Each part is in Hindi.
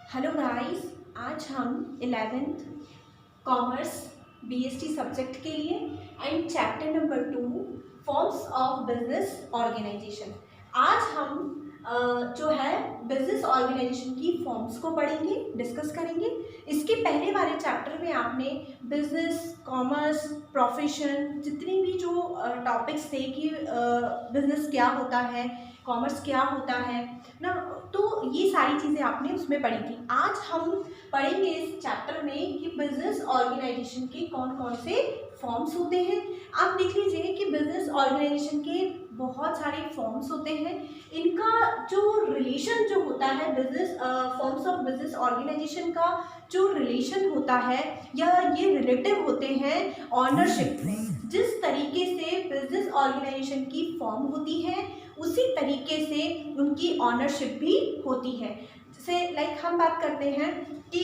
हेलो गाइस, आज हम 11th कॉमर्स बीएसटी सब्जेक्ट के लिए and chapter number 2 forms of business organisation. आज हम जो है बिजनेस ऑर्गेनाइजेशन की फॉर्म्स को पढ़ेंगे, डिस्कस करेंगे। इसके पहले वाले चैप्टर में आपने बिजनेस, कॉमर्स, प्रोफेशन, जितनी भी जो टॉपिक्स थे कि बिजनेस क्या होता है, कॉमर्स क्या होता है ना, तो ये सारी चीज़ें आपने उसमें पढ़ी थी। आज हम पढ़ेंगे इस चैप्टर में कि बिजनेस ऑर्गेनाइजेशन के कौन कौन से फॉर्म्स होते हैं। आप देख लीजिए कि बिजनेस ऑर्गेनाइजेशन के बहुत सारे फॉर्म्स होते हैं। इनका जो रिलेशन जो होता है business forms of business organisation का जो रिलेशन होता है या ये रिलेटिव होते हैं ऑनरशिप में। जिस तरीके से बिजनेस ऑर्गेनाइजेशन की फॉर्म होती है उसी तरीके से उनकी ऑनरशिप भी होती है। जैसे लाइक हम बात करते हैं कि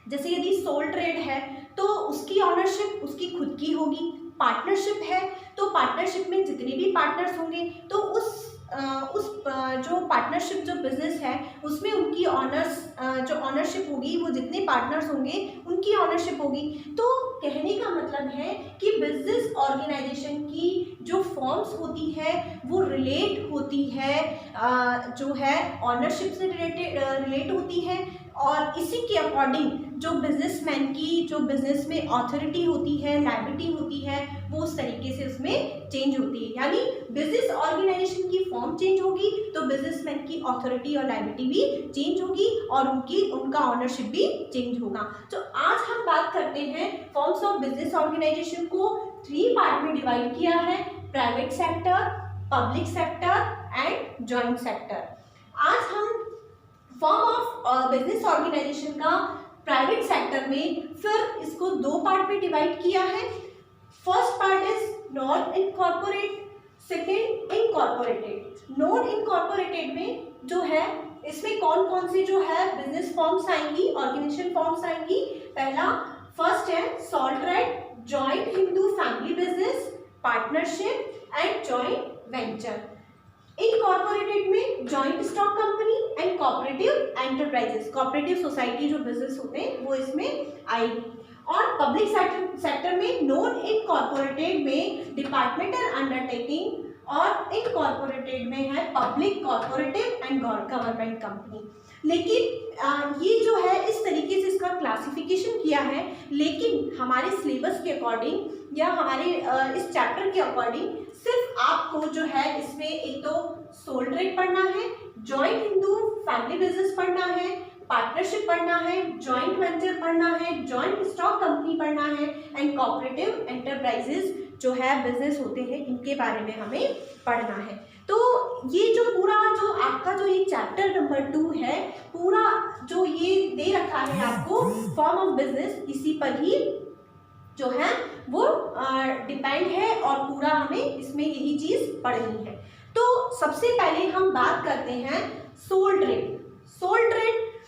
जैसे यदि सोल ट्रेड है तो उसकी ऑनरशिप उसकी खुद की होगी। पार्टनरशिप है तो पार्टनरशिप में जितने भी पार्टनर्स होंगे तो उस जो पार्टनरशिप जो बिजनेस है उसमें उनकी जो ऑनरशिप होगी वो जितने पार्टनर्स होंगे उनकी ऑनरशिप होगी। तो कहने का मतलब है कि बिजनेस ऑर्गेनाइजेशन की जो फॉर्म्स होती है वो रिलेट होती है, जो है ऑनरशिप से रिलेट होती है। और इसी के अकॉर्डिंग जो बिजनेसमैन की जो बिजनेस में अथॉरिटी होती है, लायबिलिटी होती है, वो उस तरीके से उसमें चेंज होती है। यानी बिजनेस ऑर्गेनाइजेशन की फॉर्म चेंज होगी तो बिजनेसमैन की अथॉरिटी और लायबिलिटी भी चेंज होगी और उनका ऑनरशिप भी चेंज होगा। तो आज हम बात करते हैं फॉर्म्स ऑफ बिजनेस ऑर्गेनाइजेशन को 3 पार्ट में डिवाइड किया है: private sector, public sector and joint sector. आज हम फॉर्म ऑफ बिजनेस ऑर्गेनाइजेशन का प्राइवेट सेक्टर में फिर इसको 2 पार्ट में डिवाइड किया है। First part is non incorporate, second incorporated. Non incorporated में जो है इसमें कौन कौन से जो है बिजनेस फॉर्म्स आएंगी, ऑर्गेनाइजेशन फॉर्म्स आएंगी। पहला फर्स्ट है sole trade, joint Hindu family business, partnership and joint venture. Incorporated में joint stock company and cooperative enterprises, cooperative society जो बिजनेस होते हैं वो इसमें आएगी। और पब्लिक सेक्टर में नॉन इनकॉर्पोरेटेड में डिपार्टमेंटल अंडरटेकिंग और इनकॉर्पोरेटेड में है public, corporative and government company. लेकिन ये जो है इस तरीके से इसका क्लासिफिकेशन किया है, लेकिन हमारे सिलेबस के अकॉर्डिंग या हमारे इस चैप्टर के अकॉर्डिंग सिर्फ आपको जो है इसमें एक तो सोल ट्रेड पढ़ना है, जॉइंट हिंदू फैमिली बिजनेस पढ़ना है, पार्टनरशिप पढ़ना है, जॉइंट वेंचर पढ़ना है, जॉइंट स्टॉक कंपनी पढ़ना है एंड कोऑपरेटिव एंटरप्राइजेस जो है बिजनेस होते हैं इनके बारे में हमें पढ़ना है। तो ये जो पूरा जो आपका जो ये चैप्टर नंबर 2 है, पूरा जो ये दे रखा है आपको फॉर्म ऑफ बिजनेस, इसी पर ही जो है वो डिपेंड है और पूरा हमें इसमें यही चीज पढ़नी है। तो सबसे पहले हम बात करते हैं सोल ट्रेड।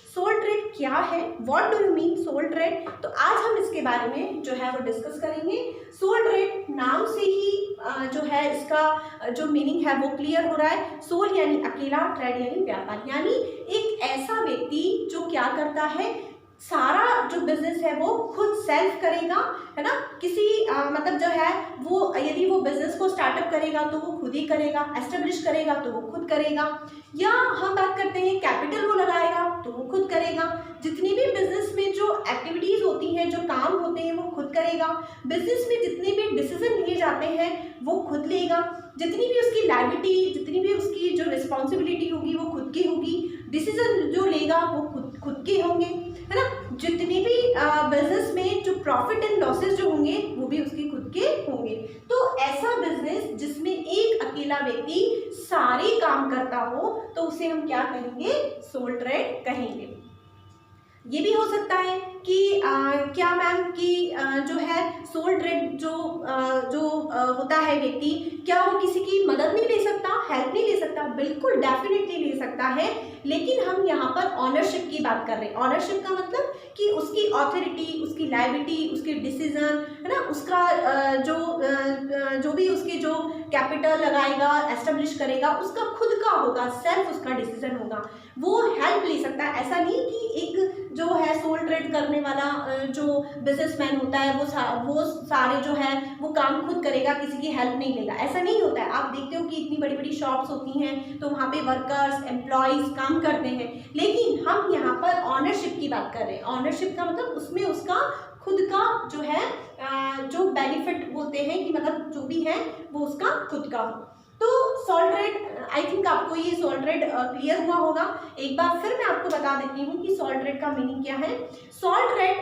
सोल ट्रेड क्या है, what do you mean sole trade? तो आज हम इसके बारे में जो है वो डिस्कस करेंगे। सोल ट्रेड नाम से ही जो है इसका जो मीनिंग है वो क्लियर हो रहा है। सोल यानी अकेला, ट्रेड यानी व्यापार, यानी एक ऐसा व्यक्ति जो क्या करता है, सारा जो बिजनेस है वो खुद सेल्फ करेगा, है ना। किसी मतलब जो है वो यदि वो बिजनेस को स्टार्टअप करेगा तो वो खुद ही करेगा, एस्टेब्लिश करेगा तो वो खुद करेगा, या हम बात करते हैं कैपिटल वो लगाएगा तो वो खुद करेगा। जितनी भी बिजनेस में जो एक्टिविटीज होती हैं, जो काम होते हैं वो खुद करेगा। बिजनेस में जितने भी डिसीजन लिए जाते हैं वो खुद लेगा। जितनी भी उसकी लायबिलिटी, जितनी भी उसकी जो रिस्पॉन्सिबिलिटी होगी वो खुद की होगी। डिसीजन जो लेगा वो खुद के होंगे, है ना। जितनी भी बिजनेस में जो प्रॉफिट एंड लॉसेस जो होंगे वो भी उसके खुद के होंगे। तो ऐसा बिजनेस जिसमें एक अकेला व्यक्ति सारे काम करता हो तो उसे हम क्या कहेंगे, सोल ट्रेड कहेंगे। ये भी हो सकता है कि क्या मैम कि जो है सोल ट्रेड जो होता है व्यक्ति, क्या वो किसी की मदद नहीं ले सकता, हेल्प नहीं ले सकता? बिल्कुल डेफिनेटली ले सकता है, लेकिन हम यहाँ पर ऑनरशिप की बात कर रहे हैं। ऑनरशिप का मतलब कि उसकी अथॉरिटी, उसकी लायबिलिटी, उसके डिसीजन, है ना, उसका जो भी उसके जो कैपिटल लगाएगा, एस्टेब्लिश करेगा, उसका खुद का होगा, सेल्फ उसका डिसीजन होगा, वो हेल्प ले सकता है। ऐसा नहीं कि एक जो है सोल ट्रेड करने वाला जो बिजनेसमैन होता है वो सारे जो है वो काम खुद करेगा, किसी की हेल्प नहीं लेगा, ऐसा नहीं होता है। आप देखते हो कि इतनी बड़ी बड़ी शॉप्स होती हैं तो वहाँ पे वर्कर्स, एम्प्लॉयज़ काम करते हैं, लेकिन हम यहाँ पर ऑनरशिप की बात कर रहे हैं। ऑनरशिप का मतलब उसमें उसका खुद का जो है जो बेनिफिट बोलते हैं कि मतलब जो भी है वो उसका खुद का हो। तो सोल ट्रेड, आई थिंक आपको ये सोल ट्रेड क्लियर हुआ होगा। एक बार फिर मैं आपको बता देती हूँ कि सोल ट्रेड का मीनिंग क्या है। सोल ट्रेड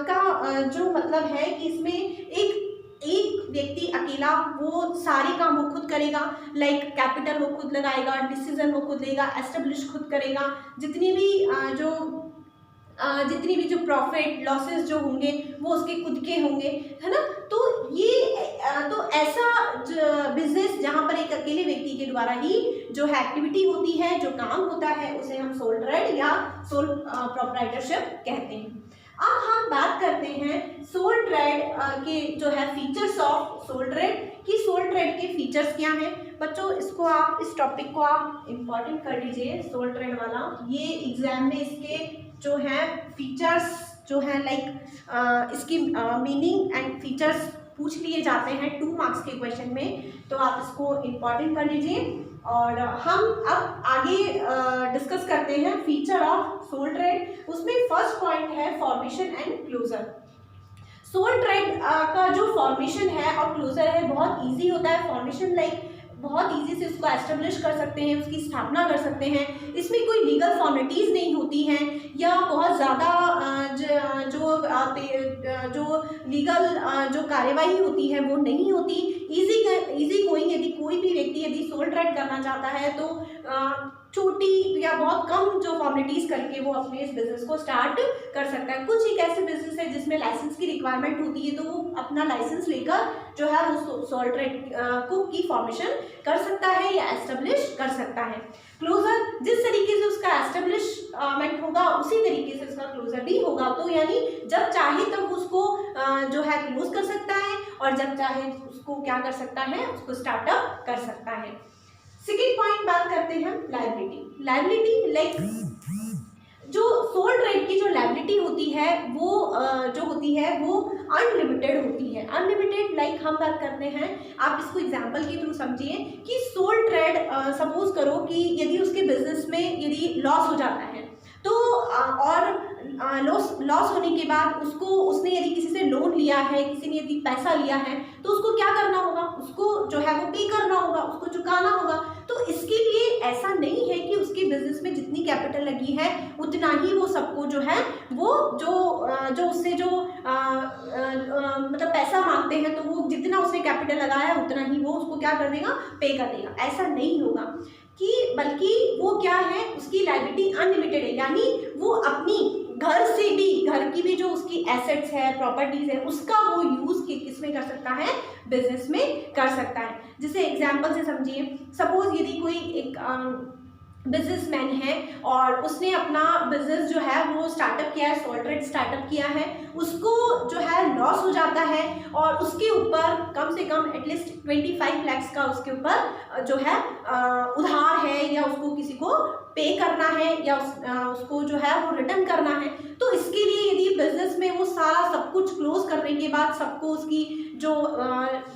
का जो मतलब है कि इसमें एक व्यक्ति अकेला वो सारे काम वो खुद करेगा, लाइक कैपिटल वो खुद लगाएगा, डिसीजन वो खुद लेगा, एस्टेब्लिश खुद करेगा, जितनी भी जो प्रॉफिट लॉसेस जो होंगे वो उसके खुद के होंगे, है ना। तो ऐसा बिजनेस जहाँ पर एक अकेले व्यक्ति के द्वारा ही जो है एक्टिविटी होती है, जो काम होता है, उसे हम सोल ट्रेड या सोल प्रोप्राइटरशिप कहते हैं। अब हम बात करते हैं सोल ट्रेड के जो है फीचर्स ऑफ सोल ट्रेड, कि सोल ट्रेड के फीचर्स क्या हैं। बच्चों इसको आप, इस टॉपिक को आप इम्पॉर्टेंट कर लीजिए, सोल ट्रेड वाला। ये एग्जाम में इसके जो है फीचर्स जो है लाइक इसकी मीनिंग एंड फीचर्स पूछ लिए जाते हैं 2 मार्क्स के क्वेश्चन में, तो आप इसको इम्पॉर्टेंट कर लीजिए। और हम अब आगे डिस्कस करते हैं फीचर ऑफ सोल ट्रेड। उसमें फर्स्ट पॉइंट है formation and closure. Sole trade का जो फॉर्मेशन है और क्लोजर है बहुत इजी होता है। फॉर्मेशन लाइक बहुत इजी से उसको एस्टेब्लिश कर सकते हैं, उसकी स्थापना कर सकते हैं, इसमें कोई लीगल फॉर्मेलिटीज़ नहीं होती हैं या बहुत ज़्यादा जो लीगल जो कार्यवाही होती है वो नहीं होती। इजी गोइंग, यदि कोई भी व्यक्ति यदि सोल ट्रेड करना चाहता है तो छोटी या बहुत कम जो फॉर्मेलिटीज़ करके वो अपने इस बिज़नेस को स्टार्ट कर सकता है। कुछ एक ऐसे बिजनेस है जिसमें लाइसेंस की रिक्वायरमेंट होती है, तो वो अपना लाइसेंस लेकर जो है वो सोल ट्रेड को की फॉर्मेशन कर सकता है या एस्टेब्लिश कर सकता है। क्लोजर, जिस तरीके से उसका एस्टेब्लिशमेंट होगा उसी तरीके से उसका क्लोजर भी होगा, तो यानी जब चाहे तब उसको जो है क्लोज कर सकता है और जब चाहे उसको क्या कर सकता है, उसको स्टार्टअप कर सकता है। सेकेंड पॉइंट बात करते हैं लायबिलिटी लाइक जो सोल ट्रेड की जो लायबिलिटी होती है वो जो होती है वो अनलिमिटेड होती है। अनलिमिटेड लाइक हम बात करते हैं, आप इसको एग्जांपल के थ्रू समझिए कि सोल ट्रेड सपोज करो कि यदि उसके बिजनेस में यदि लॉस हो जाता है तो और लॉस होने के बाद उसने यदि किसी से लोन लिया है, किसी ने यदि पैसा लिया है तो उसको क्या करना होगा, उसको जो है वो पे करना होगा, उसको चुकाना होगा। तो इसके लिए ऐसा नहीं है कि उसके बिजनेस में जितनी कैपिटल लगी है उतना ही वो सबको जो है वो जो उससे जो मतलब पैसा मांगते हैं तो वो जितना उसने कैपिटल लगाया है उतना ही वो उसको क्या कर देगा, पे कर देगा। ऐसा नहीं होगा कि बल्कि वो क्या है, उसकी लायबिलिटी अनलिमिटेड है, यानी वो अपनी घर की भी जो उसकी एसेट्स है, प्रॉपर्टीज है, उसका वो यूज किसमें कर सकता है, बिजनेस में कर सकता है। जैसे एग्जांपल से समझिए, सपोज यदि कोई एक बिजनेसमैन है और उसने अपना बिजनेस जो है वो स्टार्टअप किया है, सोल ट्रेड स्टार्टअप किया है, उसको जो है लॉस हो जाता है और उसके ऊपर कम से कम एटलीस्ट 25 लाख का उसके ऊपर जो है उधार है या उसको किसी को पे करना है या उसको जो है वो रिटर्न करना है। तो इसके लिए यदि बिजनेस में वो सारा सब कुछ क्लोज करने के बाद सबको उसकी जो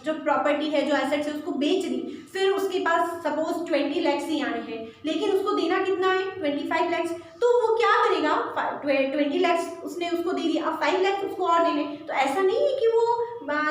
प्रॉपर्टी है, जो एसेट्स है, उसको बेच दी, फिर उसके पास सपोज 20 लाख ही आए हैं लेकिन उसको देना कितना है, 25 लाख, तो वो क्या करेगा, 20 लाख उसने उसको दे दिया, अब 5 लाख उसको और देने। तो ऐसा नहीं है कि वो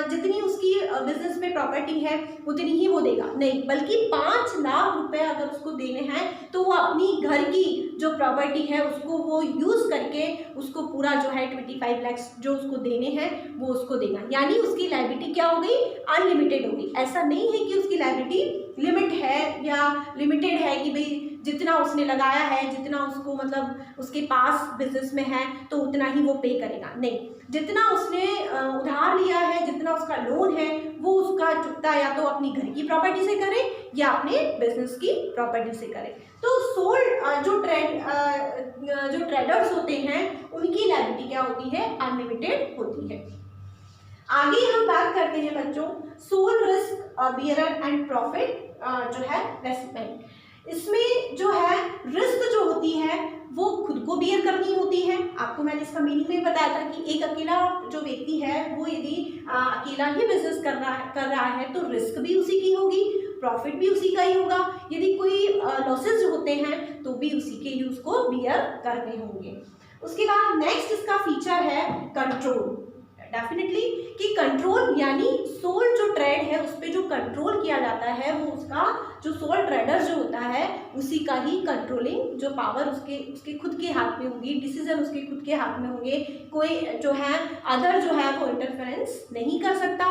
जितनी उसकी बिजनेस में प्रॉपर्टी है उतनी ही वो देगा, नहीं, बल्कि 5 लाख रुपए अगर उसको देने हैं तो वो अपनी घर की जो प्रॉपर्टी है उसको वो यूज करके उसको पूरा जो है 25 लाख जो उसको देने हैं वो उसको देगा। यानी उसकी लायबिलिटी क्या हो गई, अनलिमिटेड हो गई। ऐसा नहीं है कि उसकी लायबिलिटी लिमिट है या लिमिटेड है कि भाई जितना उसने लगाया है, जितना उसको मतलब उसके पास बिजनेस में है तो उतना ही वो पे करेगा, नहीं, जितना उसने उधार लिया है, जितना उसका लोन है वो उसका चुकता या तो अपनी घर की प्रॉपर्टी से करे या अपने बिजनेस की प्रॉपर्टी से करे। तो सोल जो ट्रेडर्स होते हैं उनकी लायबिलिटी क्या होती है, अनलिमिटेड होती है। आगे हम बात करते हैं बच्चों sole risk bearer and profit जो है रेसिपेंट। इसमें जो है रिस्क जो होती है वो खुद को बियर करनी होती है। आपको मैंने इसका मीनिंग में बताया था कि एक अकेला जो व्यक्ति है वो यदि अकेला ही बिजनेस कर रहा है तो रिस्क भी उसी की होगी, प्रॉफिट भी उसी का ही होगा। यदि कोई लॉसेज होते हैं तो भी उसी के ही उसको बियर करने होंगे। उसके बाद नेक्स्ट इसका फीचर है कंट्रोल। डेफिनेटली कि कंट्रोल यानी सोल जो ट्रेड है उस पर जो कंट्रोल किया जाता है वो उसका जो सोल ट्रेडर जो होता है उसी का ही कंट्रोलिंग जो पावर उसके खुद के हाथ में होगी, डिसीजन उसके खुद के हाथ में होंगे। कोई जो है अदर जो है वो इंटरफेरेंस नहीं कर सकता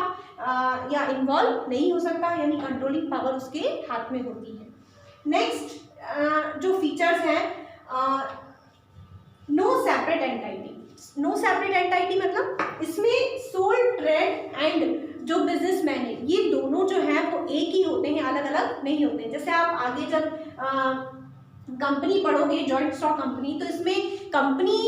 या इन्वॉल्व नहीं हो सकता, यानी कंट्रोलिंग पावर उसके हाथ में होती है। नेक्स्ट जो फीचर्स हैं no separate entity. No separate entity मतलब इसमें सोल ट्रेड एंड जो बिजनेसमैन है ये दोनों जो है वो एक ही होते हैं, अलग अलग नहीं होते हैं। जैसे आप आगे जब कंपनी पढ़ोगे जॉइंट स्टॉक कंपनी तो इसमें कंपनी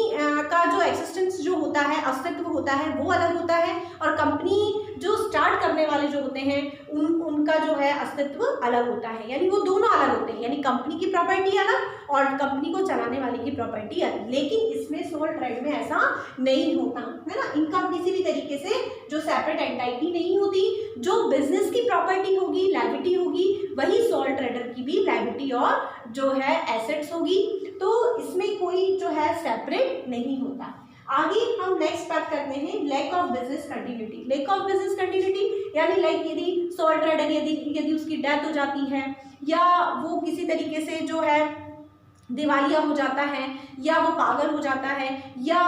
का जो एक्सिस्टेंस जो होता है, अस्तित्व होता है वो अलग होता है, और कंपनी जो स्टार्ट करने वाले जो होते हैं उनका जो है अस्तित्व अलग होता है, यानी वो दोनों अलग होते हैं। यानी कंपनी की प्रॉपर्टी अलग और कंपनी को चलाने वाले की प्रॉपर्टी अलग। लेकिन इसमें सोल ट्रेड में ऐसा नहीं होता है ना, इनका किसी भी तरीके से जो सेपरेट एंटाइटी नहीं होती। जो बिजनेस की प्रॉपर्टी होगी, लायबिलिटी होगी, वही सोल ट्रेडर की भी लायबिलिटी और जो है एसेट्स होगी। तो इसमें कोई जो है सेपरेट नहीं होता। आगे हम नेक्स्ट बात करते हैं lack of business continuity. Lack of business continuity यानी लाइक यदि सोल ट्रेडर यदि उसकी डेथ हो जाती है या वो किसी तरीके से जो है दिवालिया हो जाता है या वो पागल हो जाता है या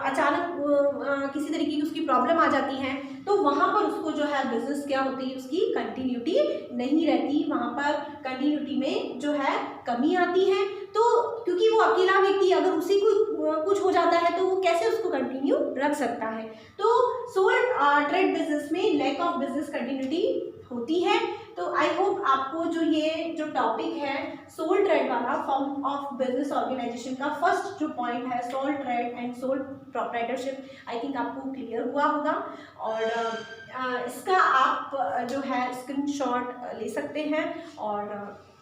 अचानक किसी तरीके की उसकी प्रॉब्लम आ जाती है तो वहाँ पर उसको जो है बिजनेस क्या होती है, उसकी कंटिन्यूटी नहीं रहती। वहाँ पर कंटिन्यूटी में जो है कमी आती है। तो क्योंकि वो अकेला व्यक्ति अगर उसी को कुछ हो जाता है तो वो कैसे उसको कंटिन्यू रख सकता है। तो सोल ट्रेड बिजनेस में लैक ऑफ बिजनेस कंटिन्यूटी होती है। तो आई होप आपको ये जो टॉपिक है सोल ट्रेड वाला फॉर्म ऑफ बिजनेस ऑर्गेनाइजेशन का फर्स्ट जो पॉइंट है sole trade and sole proprietorship, I think आपको क्लियर हुआ होगा। और इसका आप जो है स्क्रीनशॉट ले सकते हैं और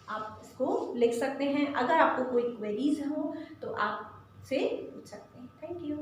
आप इसको लिख सकते हैं। अगर आपको कोई क्वेरीज हो तो आप से पूछ सकते हैं। Thank you.